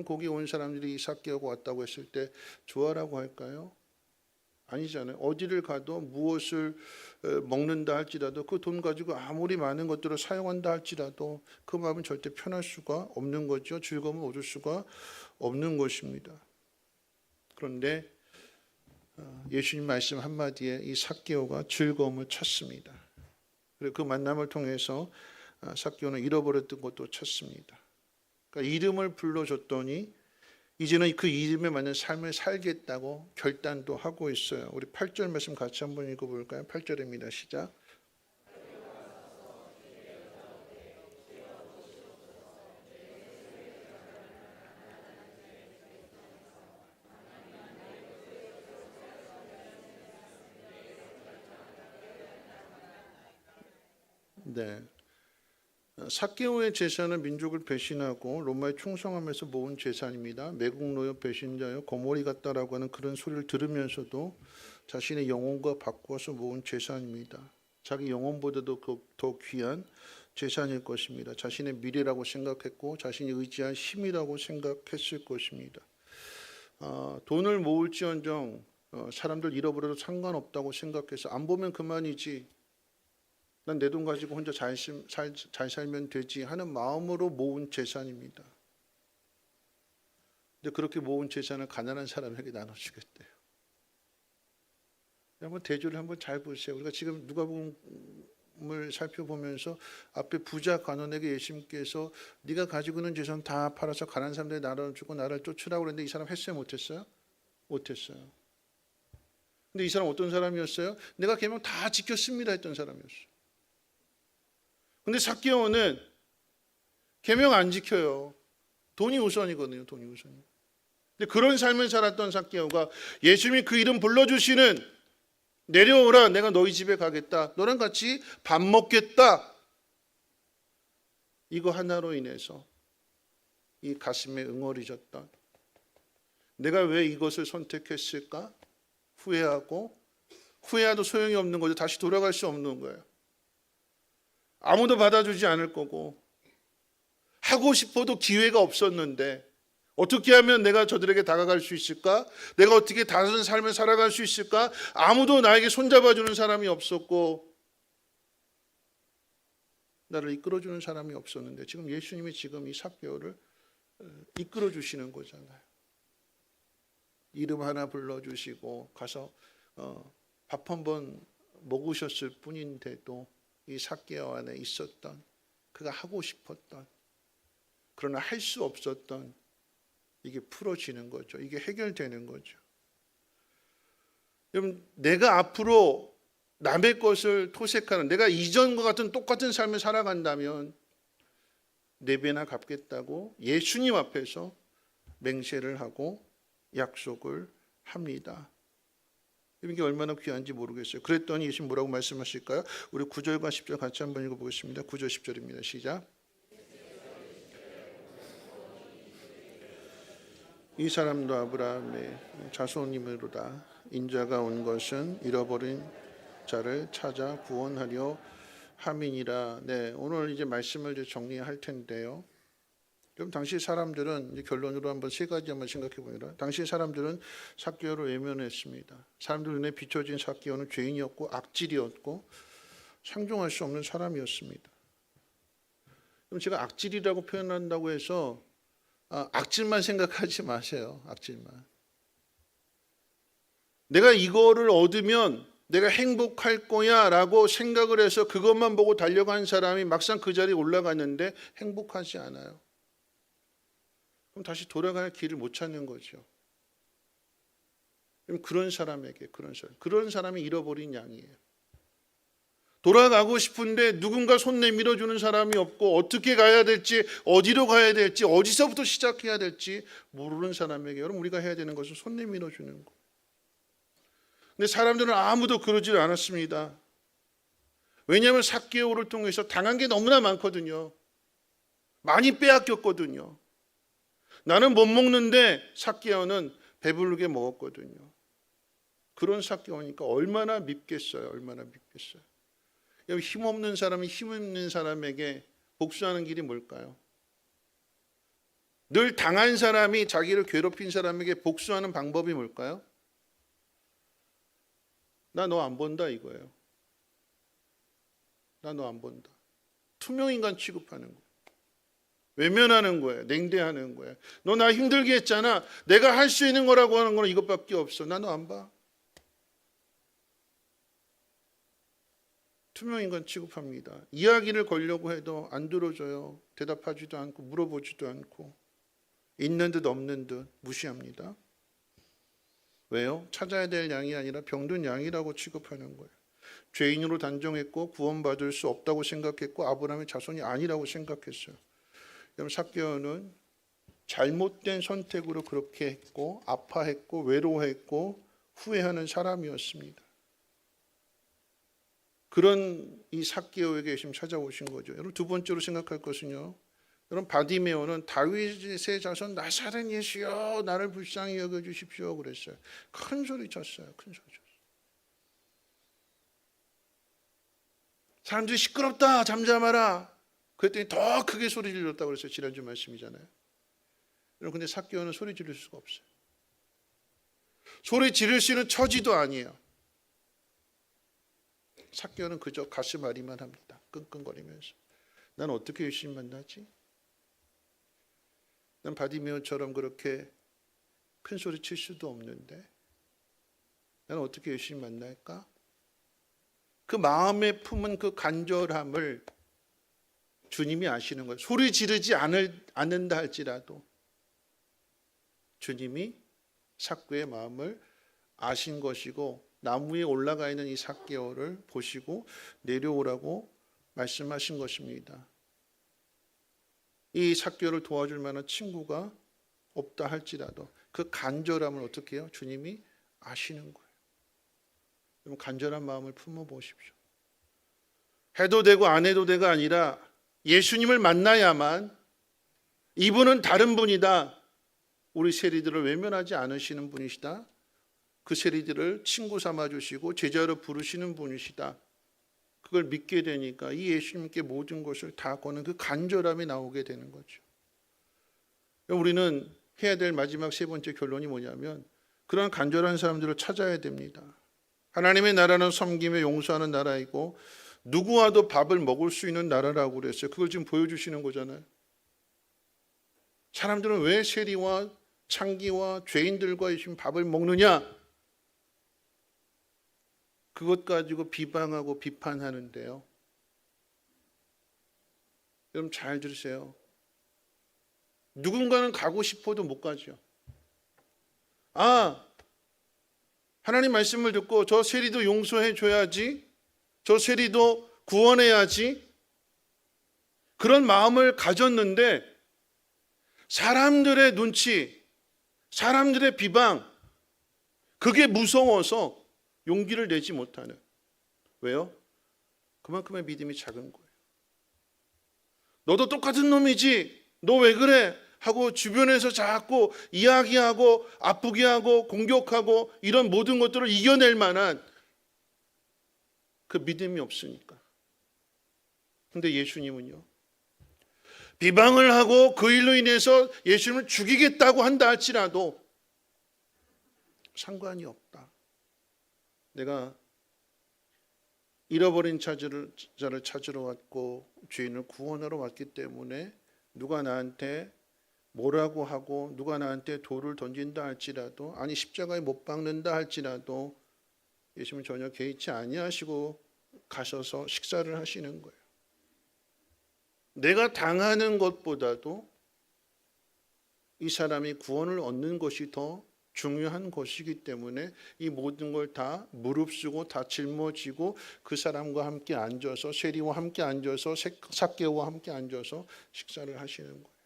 거기 온 사람들이 삭개오가 왔다고 했을 때 좋아라고 할까요? 아니잖아요. 어디를 가도 무엇을 먹는다 할지라도 그 돈 가지고 아무리 많은 것들을 사용한다 할지라도 그 마음은 절대 편할 수가 없는 거죠. 즐거움을 얻을 수가 없는 것입니다. 그런데 예수님 말씀 한마디에 이 삭개오가 즐거움을 찾습니다. 그리고 그 만남을 통해서 삭개오는 잃어버렸던 것도 찾습니다. 그러니까 이름을 불러줬더니 이제는 그 이름에 맞는 삶을 살겠다고 결단도 하고 있어요. 우리 8절 말씀 같이 한번 읽어볼까요? 8절입니다. 시작. 네. 삭개오의 재산은 민족을 배신하고 로마에 충성하면서 모은 재산입니다. 매국노여 배신자여 거머리 같다라고 하는 그런 소리를 들으면서도 자신의 영혼과 바꾸어서 모은 재산입니다. 자기 영혼보다도 더 귀한 재산일 것입니다. 자신의 미래라고 생각했고 자신이 의지한 힘이라고 생각했을 것입니다. 돈을 모을지언정 사람들 잃어버려도 상관없다고 생각해서 안 보면 그만이지, 난 내 돈 가지고 혼자 잘 살면 되지 하는 마음으로 모은 재산입니다. 근데 그렇게 모은 재산을 가난한 사람에게 나눠주겠대요. 한번 대조를 한번 잘 보세요. 우리가 지금 누가복음을 살펴보면서 앞에 부자 간원에게 예수님께서 네가 가지고 있는 재산 다 팔아서 가난한 사람들에게 나눠주고 나를 쫓으라고 그랬는데 이 사람 했어요? 못했어요? 못했어요. 근데 이 사람 어떤 사람이었어요? 내가 계명 다 지켰습니다 했던 사람이었어요. 근데 삭개오는 계명 안 지켜요. 돈이 우선이거든요. 돈이 우선. 근데 그런 삶을 살았던 삭개오가 예수님이 그 이름 불러주시는 내려오라, 내가 너희 집에 가겠다, 너랑 같이 밥 먹겠다, 이거 하나로 인해서 이 가슴에 응어리졌던, 내가 왜 이것을 선택했을까 후회하고, 후회해도 소용이 없는 거죠. 다시 돌아갈 수 없는 거예요. 아무도 받아주지 않을 거고 하고 싶어도 기회가 없었는데 어떻게 하면 내가 저들에게 다가갈 수 있을까? 내가 어떻게 다른 삶을 살아갈 수 있을까? 아무도 나에게 손잡아주는 사람이 없었고 나를 이끌어주는 사람이 없었는데 지금 예수님이 지금 이 삭개오를 이끌어주시는 거잖아요. 이름 하나 불러주시고 가서 밥 한번 먹으셨을 뿐인데도 이 삭개오 안에 있었던, 그가 하고 싶었던, 그러나 할 수 없었던, 이게 풀어지는 거죠. 이게 해결되는 거죠. 여러분, 내가 앞으로 남의 것을 토색하는, 내가 이전과 같은 똑같은 삶을 살아간다면 4배나 갚겠다고 예수님 앞에서 맹세를 하고 약속을 합니다. 이게 얼마나 귀한지 모르겠어요. 그랬더니 예수님 뭐라고 말씀하실까요? 우리 9절과 10절 같이 한번 읽어보겠습니다. 9절 10절입니다. 시작. 이 사람도 아브라함의 자손이므로다. 인자가 온 것은 잃어버린 자를 찾아 구원하려 함이니라. 네, 오늘 이제 말씀을 이제 정리할 텐데요. 그럼 당시 사람들은 이제 결론으로 한번 3가지 한번 생각해 보니라. 당시 사람들은 삭개오를 외면했습니다. 사람들 눈에 비춰진 삭개오는 죄인이었고 악질이었고 상종할 수 없는 사람이었습니다. 그럼 제가 악질이라고 표현한다고 해서 악질만 생각하지 마세요. 악질만. 내가 이거를 얻으면 내가 행복할 거야 라고 생각을 해서 그것만 보고 달려간 사람이 막상 그 자리에 올라갔는데 행복하지 않아요. 그럼 다시 돌아갈 길을 못 찾는 거죠. 그런 사람에게, 그런 사람이 잃어버린 양이에요. 돌아가고 싶은데 누군가 손 내밀어 주는 사람이 없고 어떻게 가야 될지, 어디로 가야 될지, 어디서부터 시작해야 될지 모르는 사람에게 여러분 우리가 해야 되는 것은 손 내밀어 주는 거. 근데 사람들은 아무도 그러질 않았습니다. 왜냐하면 삭개오를 통해서 당한 게 너무나 많거든요. 많이 빼앗겼거든요. 나는 못 먹는데 삭개오는 배부르게 먹었거든요. 그런 삭개오니까 얼마나 밉겠어요. 얼마나 밉겠어요. 힘없는 사람이 힘있는 사람에게 복수하는 길이 뭘까요? 늘 당한 사람이 자기를 괴롭힌 사람에게 복수하는 방법이 뭘까요? 나 너 안 본다 이거예요. 나 너 안 본다. 투명인간 취급하는 거예요. 외면하는 거예요. 냉대하는 거예요. 너 나 힘들게 했잖아. 내가 할 수 있는 거라고 하는 거는 이것밖에 없어. 나 너 안 봐. 투명인간 취급합니다. 이야기를 걸려고 해도 안 들어줘요. 대답하지도 않고 물어보지도 않고 있는 듯 없는 듯 무시합니다. 왜요? 찾아야 될 양이 아니라 병든 양이라고 취급하는 거예요. 죄인으로 단정했고 구원받을 수 없다고 생각했고 아브라함의 자손이 아니라고 생각했어요. 여러분 삭개오는 잘못된 선택으로 그렇게 했고 아파했고 외로워했고 후회하는 사람이었습니다. 그런 이 삭개오에게 예수님 찾아오신 거죠. 여러분 두 번째로 생각할 것은요. 여러분 바디메오는 다윗의 자손 나사렛 예수여 나를 불쌍히 여겨 주십시오 그랬어요. 큰 소리 쳤어요. 큰 소리 쳤어요. 사람들이 시끄럽다 잠잠하라 그랬더니 더 크게 소리 질렀다고 그랬어요. 지난주 말씀이잖아요. 여러분 근데 삭개오는 소리 지를 수가 없어요. 소리 지를 수 있는 처지도 아니에요. 삭개오는 그저 가슴 앓기만 합니다. 끙끙거리면서 난 어떻게 예수님 만나지? 난 바디메오처럼 그렇게 큰 소리 칠 수도 없는데 난 어떻게 예수님 만날까? 그 마음에 품은 그 간절함을 주님이 아시는 거예요. 소리 지르지 않는다 할지라도 주님이 삭개오의 마음을 아신 것이고 나무 위에 올라가 있는 이 삭개오를 보시고 내려오라고 말씀하신 것입니다. 이 삭개오를 도와줄 만한 친구가 없다 할지라도 그 간절함을 어떻게 해요? 주님이 아시는 거예요. 그럼 간절한 마음을 품어 보십시오. 해도 되고 안 해도 되가 아니라 예수님을 만나야만 이분은 다른 분이다. 우리 세리들을 외면하지 않으시는 분이시다. 그 세리들을 친구 삼아 주시고 제자로 부르시는 분이시다. 그걸 믿게 되니까 이 예수님께 모든 것을 다 거는 그 간절함이 나오게 되는 거죠. 우리는 해야 될 마지막 세 번째 결론이 뭐냐면 그런 간절한 사람들을 찾아야 됩니다. 하나님의 나라는 섬기며 용서하는 나라이고 누구와도 밥을 먹을 수 있는 나라라고 그랬어요. 그걸 지금 보여주시는 거잖아요. 사람들은 왜 세리와 창기와 죄인들과 지금 밥을 먹느냐? 그것 가지고 비방하고 비판하는데요. 여러분 잘 들으세요. 누군가는 가고 싶어도 못 가죠. 하나님 말씀을 듣고 저 세리도 용서해 줘야지. 저 세리도 구원해야지. 그런 마음을 가졌는데 사람들의 눈치, 사람들의 비방, 그게 무서워서 용기를 내지 못하는. 왜요? 그만큼의 믿음이 작은 거예요. 너도 똑같은 놈이지. 너 왜 그래? 하고 주변에서 자꾸 이야기하고 아프게 하고 공격하고 이런 모든 것들을 이겨낼 만한 그 믿음이 없으니까. 근데 예수님은요. 비방을 하고 그 일로 인해서 예수님을 죽이겠다고 한다 할지라도 상관이 없다. 내가 잃어버린 자를 찾으러 왔고 죄인을 구원하러 왔기 때문에 누가 나한테 뭐라고 하고 누가 나한테 돌을 던진다 할지라도 아니 십자가에 못 박는다 할지라도 예수님은 전혀 개의치 아니하시고 가셔서 식사를 하시는 거예요. 내가 당하는 것보다도 이 사람이 구원을 얻는 것이 더 중요한 것이기 때문에 이 모든 걸 다 무릅쓰고 다 짊어지고 그 사람과 함께 앉아서 세리와 함께 앉아서 삭개오와 함께 앉아서 식사를 하시는 거예요.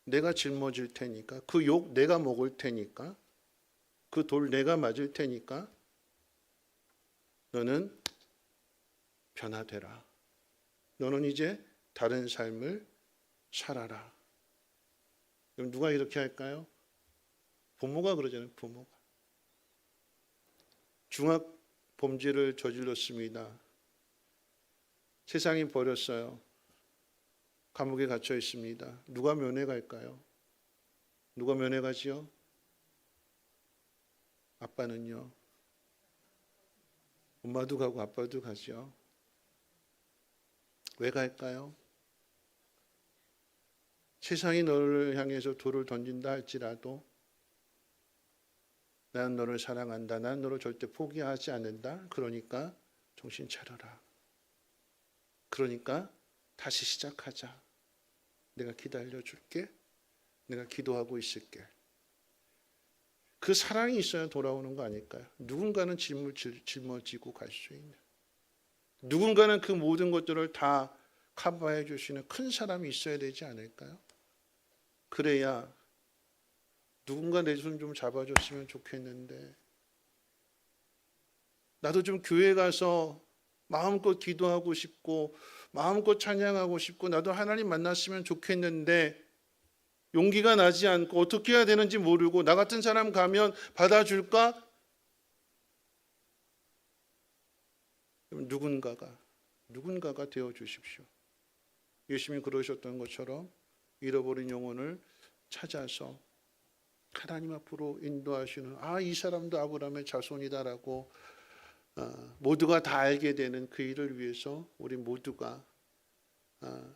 내가 짊어질 테니까 그 욕 내가 먹을 테니까 그 돌 내가 맞을 테니까 너는 변화되라. 너는 이제 다른 삶을 살아라. 그럼 누가 이렇게 할까요? 부모가 그러잖아요. 부모가. 중학 범죄를 저질렀습니다. 세상이 버렸어요. 감옥에 갇혀 있습니다. 누가 면회 갈까요? 누가 면회 가지요? 아빠는요? 엄마도 가고 아빠도 가죠. 왜 갈까요? 세상이 너를 향해서 돌을 던진다 할지라도 나는 너를 사랑한다. 나는 너를 절대 포기하지 않는다. 그러니까 정신 차려라. 그러니까 다시 시작하자. 내가 기다려줄게. 내가 기도하고 있을게. 그 사랑이 있어야 돌아오는 거 아닐까요? 누군가는 짐을 짊어지고 갈 수 있는. 누군가는 그 모든 것들을 다 커버해 주시는 큰 사람이 있어야 되지 않을까요? 그래야 누군가 내 손 좀 잡아줬으면 좋겠는데 나도 좀 교회 가서 마음껏 기도하고 싶고 마음껏 찬양하고 싶고 나도 하나님 만났으면 좋겠는데 용기가 나지 않고 어떻게 해야 되는지 모르고 나 같은 사람 가면 받아줄까? 누군가가 되어 주십시오. 예수님이 그러셨던 것처럼 잃어버린 영혼을 찾아서 하나님 앞으로 인도하시는 이 사람도 아브라함의 자손이다라고 모두가 다 알게 되는 그 일을 위해서 우리 모두가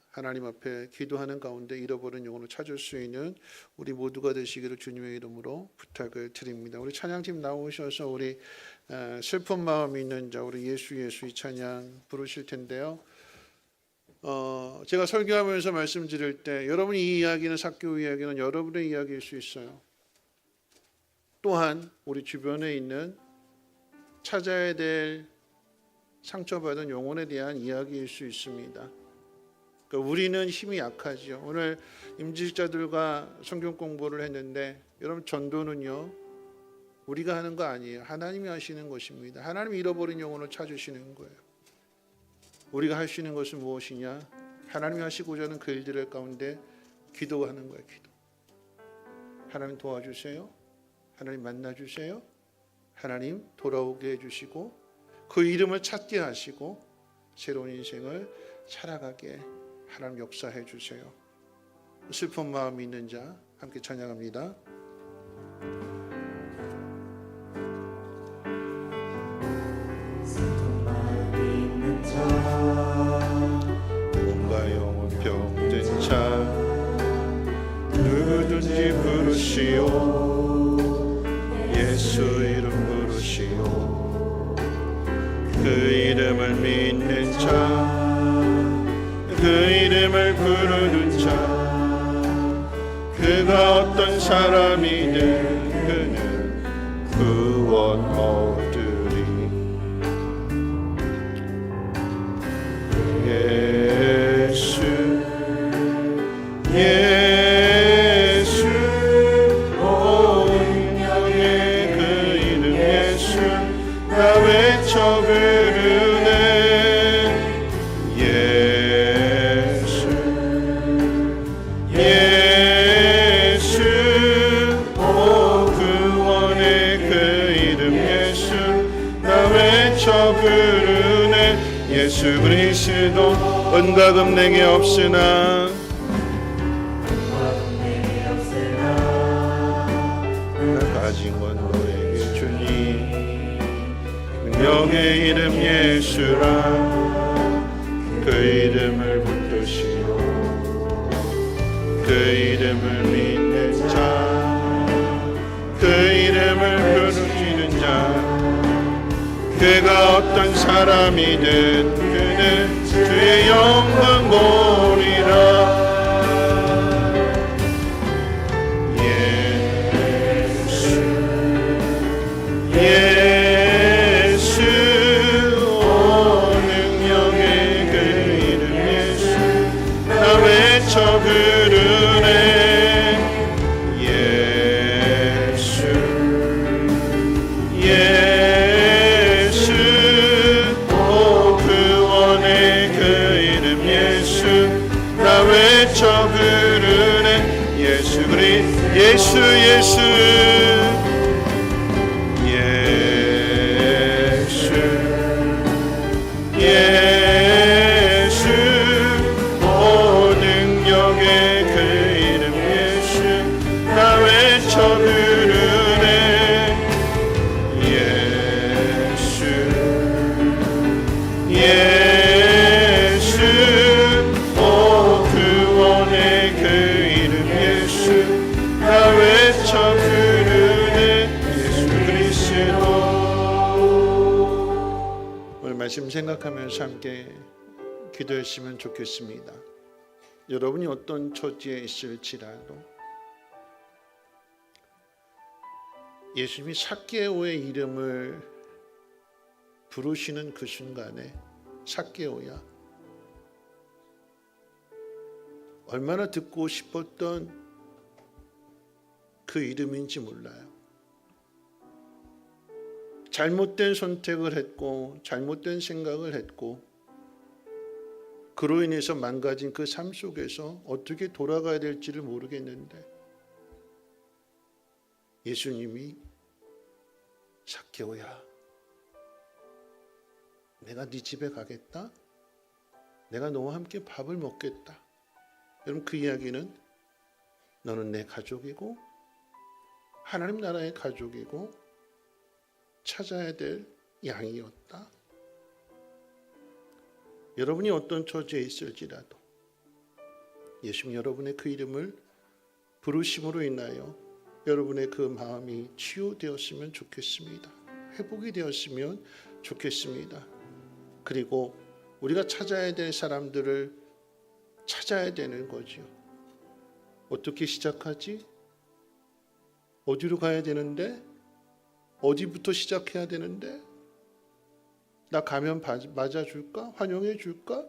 하나님 앞에 기도하는 가운데 잃어버린 영혼을 찾을 수 있는 우리 모두가 되시기를 주님의 이름으로 부탁을 드립니다. 우리 찬양팀 나오셔서 우리 슬픈 마음이 있는 자 우리 예수 이 찬양 부르실 텐데요. 제가 설교하면서 말씀드릴 때 여러분이 이 이야기는 삭개오 이야기는 여러분의 이야기일 수 있어요. 또한 우리 주변에 있는 찾아야 될 상처받은 영혼에 대한 이야기일 수 있습니다. 그러니까 우리는 힘이 약하지요. 오늘 임직자들과 성경 공부를 했는데 여러분 전도는요 우리가 하는 거 아니에요. 하나님이 하시는 것입니다. 하나님이 잃어버린 영혼을 찾으시는 거예요. 우리가 할 수 있는 것은 무엇이냐? 하나님이 하시고자 하는 그 일들 가운데 기도하는 거예요. 기도. 하나님 도와주세요. 하나님 만나주세요. 하나님 돌아오게 해주시고 그 이름을 찾게 하시고 새로운 인생을 살아가게 하나님 역사해 주세요. 슬픈 마음이 있는 자 함께 찬양합니다. 슬픈 마음이 있는 자 몸과 영혼 병든 자 누구든지 부르시오 예수 이름 부르시오 그 이름을 믿는 자 그 이름을 부르는 자 그가 어떤 사람이든 그는 구원 얻으리 예수 오 능력의 그 이름 예수 나 외쳐 부르네 부르네 예수 그리스도 은과금 내게 없으나 나 가진 건 너에게 주니 능력의 이름 예수라 그 이름을 붙드시오 그 이름을 믿는 자 그 이름을 부르시는 자 그가 어떤 사람이든 그는 주의 영광 보리라 예수 오 능력의 그 이름 예수 나 외쳐 부르네 외쳐 부르네 예수 예수 예수 예수 오 능력의 그 이름 예수 나 외쳐 부르네 예수 구원의 그 이름 예수 나 외쳐 부르네 예수 그리스도 오늘 말씀 생각하면서 함께 기도했으면 좋겠습니다. 여러분이 어떤 처지에 있을지라도 예수님이 삭개오의 이름을 부르시는 그 순간에 삭개오야 얼마나 듣고 싶었던 그 이름인지 몰라요. 잘못된 선택을 했고 잘못된 생각을 했고 그로 인해서 망가진 그 삶 속에서 어떻게 돌아가야 될지를 모르겠는데 예수님이 삭개오야, 내가 네 집에 가겠다. 내가 너와 함께 밥을 먹겠다. 여러분, 그 이야기는 너는 내 가족이고 하나님 나라의 가족이고 찾아야 될 양이었다. 여러분이 어떤 처지에 있을지라도 예수님 여러분의 그 이름을 부르심으로 인하여 여러분의 그 마음이 치유되었으면 좋겠습니다. 회복이 되었으면 좋겠습니다. 그리고 우리가 찾아야 될 사람들을 찾아야 되는 거죠. 어떻게 시작하지? 어디로 가야 되는데? 어디부터 시작해야 되는데? 나 가면 맞아줄까? 환영해줄까?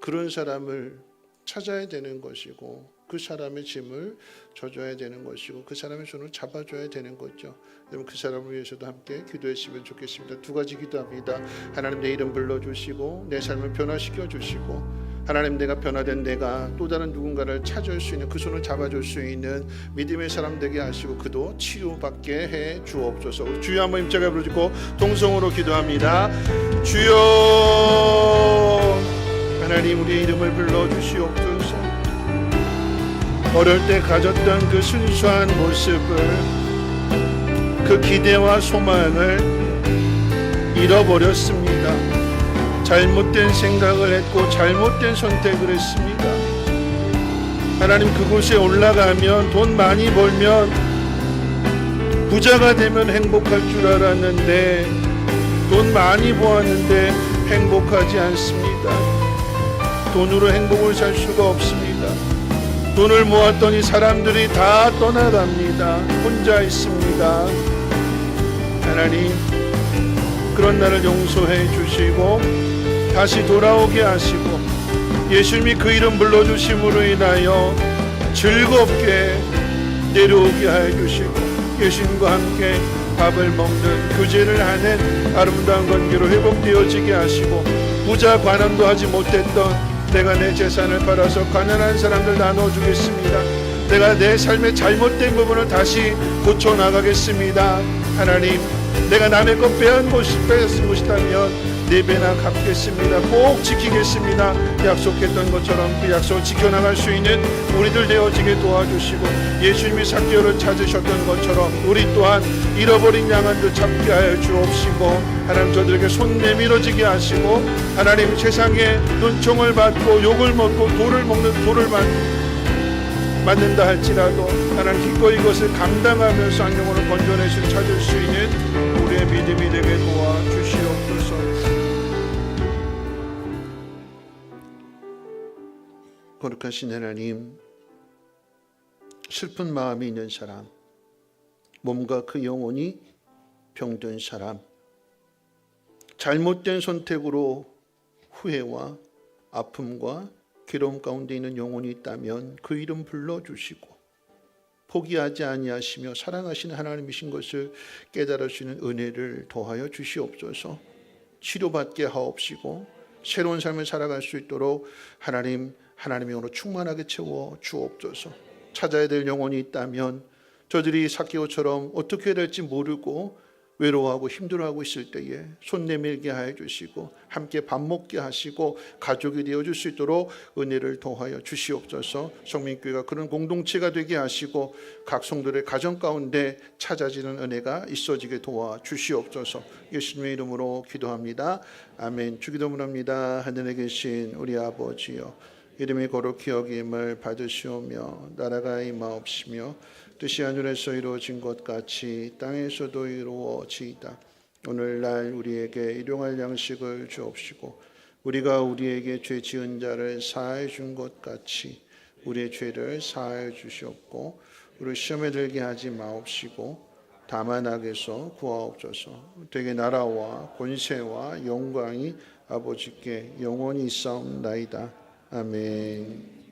그런 사람을 찾아야 되는 것이고 그 사람의 짐을 져줘야 되는 것이고 그 사람의 손을 잡아줘야 되는 거죠. 여러분, 그 사람을 위해서도 함께 기도했으면 좋겠습니다. 두 가지 기도합니다. 하나님, 내 이름 불러주시고 내 삶을 변화시켜 주시고 하나님, 내가 변화된 내가 또 다른 누군가를 찾을 수 있는 그 손을 잡아줄 수 있는 믿음의 사람 되게 하시고 그도 치유받게 해 주옵소서. 주여 한번 입장해 부르시고 동성으로 기도합니다. 주여, 하나님, 우리의 이름을 불러주시옵소서. 어릴 때 가졌던 그 순수한 모습을, 그 기대와 소망을 잃어버렸습니다. 잘못된 생각을 했고 잘못된 선택을 했습니다. 하나님, 그곳에 올라가면 돈 많이 벌면 부자가 되면 행복할 줄 알았는데 돈 많이 모았는데 행복하지 않습니다. 돈으로 행복을 살 수가 없습니다. 돈을 모았더니 사람들이 다 떠나갑니다. 혼자 있습니다. 하나님, 그런 나를 용서해 주시고 다시 돌아오게 하시고 예수님이 그 이름 불러주심으로 인하여 즐겁게 내려오게 하여 주시고 예수님과 함께 밥을 먹는 교제를 하는 아름다운 관계로 회복되어지게 하시고 부자 관원도 하지 못했던 내가 내 재산을 팔아서 가난한 사람들 나눠주겠습니다. 내가 내 삶의 잘못된 부분을 다시 고쳐나가겠습니다. 하나님, 내가 남의 것 빼앗은 것이다면 4배나 갚겠습니다. 꼭 지키겠습니다. 약속했던 것처럼 그 약속을 지켜나갈 수 있는 우리들 되어지게 도와주시고 예수님이 삭개오를 찾으셨던 것처럼 우리 또한 잃어버린 양한들 찾게 하여 주옵시고 하나님, 저들에게 손 내밀어지게 하시고 하나님, 세상에 눈총을 받고 욕을 먹고 돌을 맞는다 할지라도 하나님, 기꺼이 이것을 감당하면서 한 영혼을 건져내시고 찾을 수 있는 우리의 믿음이 되게 도와주시옵소서. 거룩하신 하나님, 슬픈 마음이 있는 사람, 몸과 그 영혼이 병든 사람, 잘못된 선택으로 후회와 아픔과 괴로움 가운데 있는 영혼이 있다면 그 이름 불러주시고 포기하지 아니하시며 사랑하시는 하나님이신 것을 깨달을 수 있는 은혜를 더하여 주시옵소서. 치료받게 하옵시고 새로운 삶을 살아갈 수 있도록 하나님의 영으로 충만하게 채워 주옵소서. 찾아야 될 영혼이 있다면 저들이 삭개오처럼 어떻게 해야 될지 모르고 외로워하고 힘들어하고 있을 때에 손 내밀게 하여 주시고 함께 밥 먹게 하시고 가족이 되어줄 수 있도록 은혜를 더하여 주시옵소서. 성민교회가 그런 공동체가 되게 하시고 각 성도들의 가정 가운데 찾아지는 은혜가 있어지게 도와주시옵소서. 예수님의 이름으로 기도합니다. 아멘. 주기도문합니다. 하늘에 계신 우리 아버지여, 이름이 거룩히 여김을 받으시오며 나라가 임하옵시며 뜻이 하늘에서 이루어진 것 같이 땅에서도 이루어지이다. 오늘날 우리에게 일용할 양식을 주옵시고 우리가 우리에게 죄 지은 자를 사하여 준 것 같이 우리의 죄를 사하여 주시옵고 우리 시험에 들게 하지 마옵시고 다만 악에서 구하옵소서. 되게 나라와 권세와 영광이 아버지께 영원히 있사옵나이다. 아멘.